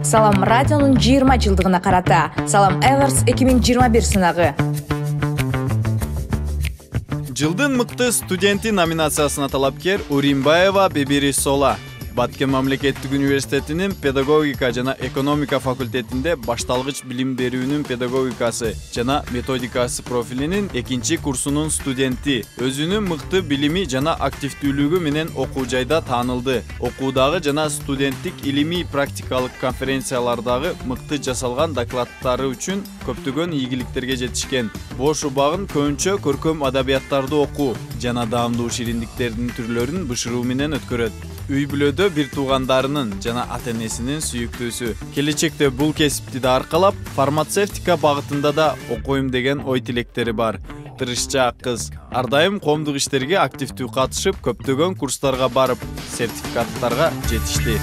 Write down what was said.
Салам радионун 20 жылдыгына карата. Салам Эверс 2021 сынагы. Жылдын мыкты студенти номинациясына талапкер Уримбаева Бебирисола. Баткен мамлекеттик университетинин педагогика жана экономика факультетинде башталгыч билим берүүнүн педагогикасы жана методикасы профилинин 2 курсунун студенти. Өзүнүн мыкты билими жана активдүүлүгү менен окуу жайда таанылды. Окуудагы жана студенттик илимий практикалык конференциялардагы мыкты жасалган докладдары үчүн көптөгөн ийгиликтерге жетишкен. Бош убагын көбүнчө көркөм адабияттарды окуу жана даамдуу шириндиктердин түрлөрүн бышыруу менен өткөрөт. Үй бүлөдө бир туугандарынын жана ата-энесинин сүйүктүүсү. Келечекте бул кесипти да аркалап, фармацевтика багытында да окуйм деген ой тилектери бар. Тырышчаак кыз ар дайым коомдук иштерге активдүү катышып, көптөгөн курстарга барып, сертификаттарга жетишти.